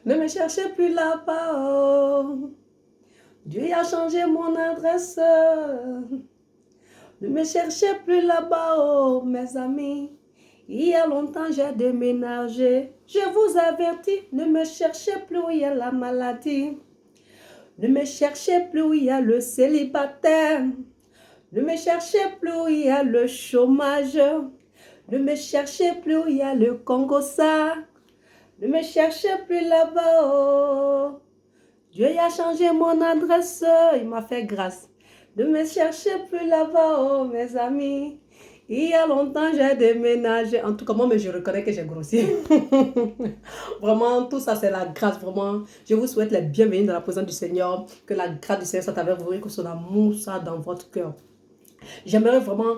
Ne me cherchez plus là-bas. Oh. Dieu a changé mon adresse. Ne me cherchez plus là-bas, oh, mes amis. Il y a longtemps, j'ai déménagé. Je vous avertis, ne me cherchez plus où il y a la maladie. Ne me cherchez plus où il y a le célibataire. Ne me cherchez plus où il y a le chômage. Ne me cherchez plus où il y a le Congo-ça. Ne me cherchez plus là-bas, oh. Dieu a changé mon adresse, il m'a fait grâce. Ne me cherchez plus là-bas, oh mes amis. Il y a longtemps, j'ai déménagé. En tout cas, moi, mais je reconnais que j'ai grossi. Vraiment, tout ça, c'est la grâce. Vraiment, je vous souhaite la bienvenue dans la présence du Seigneur. Que la grâce du Seigneur soit avec vous et que son amour soit dans votre cœur. J'aimerais vraiment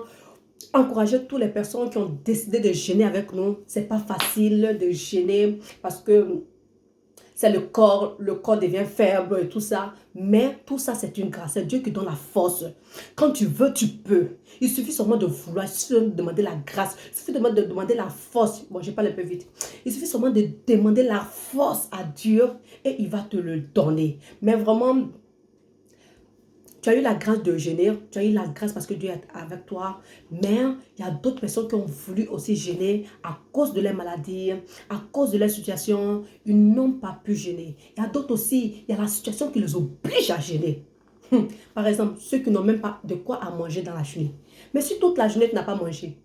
encourager toutes les personnes qui ont décidé de jeûner avec nous. C'est pas facile de jeûner parce que c'est le corps devient faible et tout ça. Mais tout ça, c'est une grâce. C'est Dieu qui donne la force. Quand tu veux, tu peux. Il suffit seulement de vouloir. Il suffit de demander la grâce. Il suffit de demander la force. Bon, je parle un peu vite. Il suffit seulement de demander la force à Dieu et il va te le donner. Mais vraiment, tu as eu la grâce de jeûner, tu as eu la grâce parce que Dieu est avec toi. Mais il y a d'autres personnes qui ont voulu aussi jeûner à cause de leur maladie, à cause de leur situation. Ils n'ont pas pu jeûner. Il y a d'autres aussi, il y a la situation qui les oblige à jeûner. Par exemple, ceux qui n'ont même pas de quoi à manger dans la journée. Mais si toute la journée tu n'as pas mangé,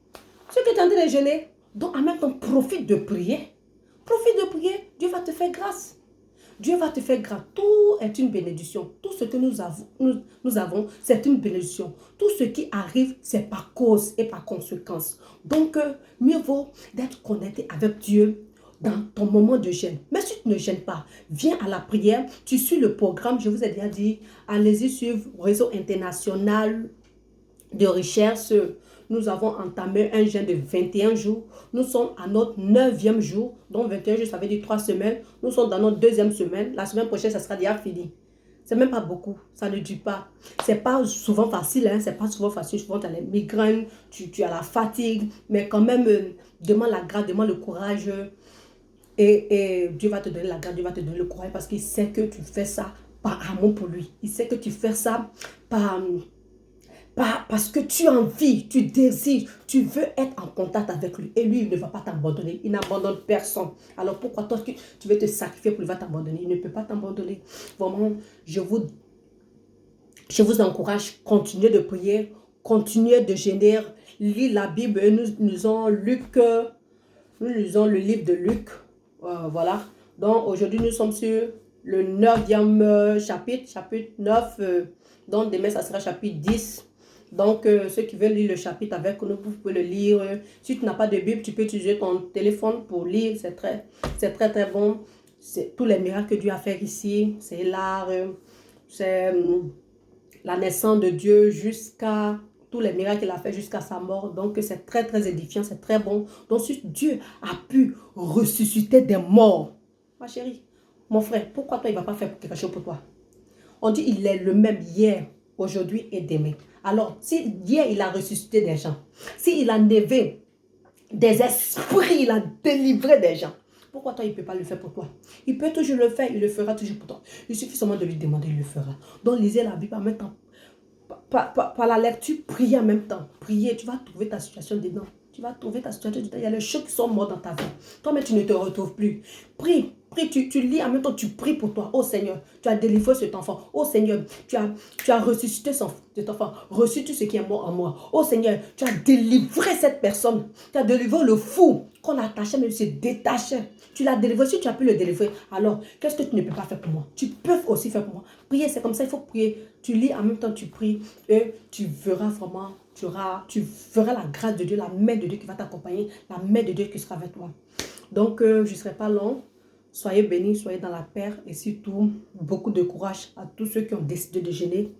ceux qui sont en train de jeûner, donc en même temps, profite de prier. Profite de prier, Dieu va te faire grâce. Dieu va te faire grâce. Tout est une bénédiction. Tout ce que nous avons, c'est une bénédiction. Tout ce qui arrive, c'est par cause et par conséquence. Donc, mieux vaut d'être connecté avec Dieu dans ton moment de jeûne. Mais si tu ne jeûnes pas, viens à la prière. Tu suis le programme, je vous ai déjà dit. Allez-y suivre Réseau international de recherche. Nous avons entamé un jeûne de 21 jours. Nous sommes à notre 9e jour. Donc 21 jours, ça veut dire 3 semaines. Nous sommes dans notre 2e semaine. La semaine prochaine, ça sera déjà fini. C'est même pas beaucoup. Ça ne dure pas. C'est pas souvent facile. Hein? C'est pas souvent facile. Souvent, tu as les migraines, tu as la fatigue. Mais quand même, demande la grâce, demande le courage. Et Dieu va te donner la grâce, Dieu va te donner le courage parce qu'il sait que tu fais ça par amour pour lui. Il sait que tu fais ça parce que tu as envie, tu désires, tu veux être en contact avec lui. Et lui, il ne va pas t'abandonner. Il n'abandonne personne. Alors pourquoi toi, tu veux te sacrifier pour lui, va t'abandonner? Il ne peut pas t'abandonner. Vraiment, je vous encourage, continuez de prier, continuez de jeûner, lire la Bible. Et nous lisons nous lisons le livre de Luc. Voilà. Donc aujourd'hui, nous sommes sur le 9e chapitre, chapitre 9. Donc demain, ça sera chapitre 10. Donc, ceux qui veulent lire le chapitre avec nous, vous pouvez le lire. Si tu n'as pas de Bible, tu peux utiliser ton téléphone pour lire. C'est très bon. C'est tous les miracles que Dieu a fait ici. C'est l'art, c'est la naissance de Dieu jusqu'à tous les miracles qu'il a fait jusqu'à sa mort. Donc, c'est très édifiant, c'est très bon. Donc, si Dieu a pu ressusciter des morts, ma chérie, mon frère, pourquoi toi, il ne va pas faire quelque chose pour toi? On dit il est le même hier, aujourd'hui et demain. Alors, si hier, il a ressuscité des gens, s'il a enlevé des esprits, il a délivré des gens, pourquoi toi, il ne peut pas le faire pour toi? Il peut toujours le faire, il le fera toujours pour toi. Il suffit seulement de lui demander, il le fera. Donc, lisez la Bible en même temps. Par la lecture, priez en même temps. Priez, tu vas trouver ta situation dedans. Tu vas trouver ta situation dedans. Il y a les choses qui sont mortes dans ta vie. Toi-même, tu ne te retrouves plus. Prie, prie, tu lis en même temps, tu pries pour toi. Oh Seigneur, tu as délivré cet enfant. Oh Seigneur, tu as ressuscité cet enfant. Reçu tout ce qui est mort en moi. Oh Seigneur, tu as délivré cette personne. Tu as délivré le fou qu'on attachait, mais il se détachait. Tu l'as délivré. Si tu as pu le délivrer, alors qu'est-ce que tu ne peux pas faire pour moi? Tu peux aussi faire pour moi. Prier, c'est comme ça, il faut prier. Tu lis en même temps, tu pries et tu verras vraiment, tu verras la grâce de Dieu, la main de Dieu qui va t'accompagner, la main de Dieu qui sera avec toi. Donc, je ne serai pas long. Soyez bénis, soyez dans la paix et surtout, beaucoup de courage à tous ceux qui ont décidé de jeûner.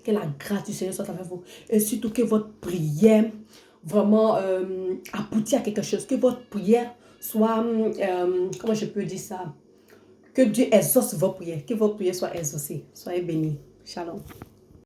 Que la grâce du Seigneur soit avec vous. Et surtout que votre prière vraiment aboutit à quelque chose. Que votre prière soit, comment je peux dire ça? Que Dieu exauce vos prières. Que vos prières soient exaucées. Soyez bénis. Shalom.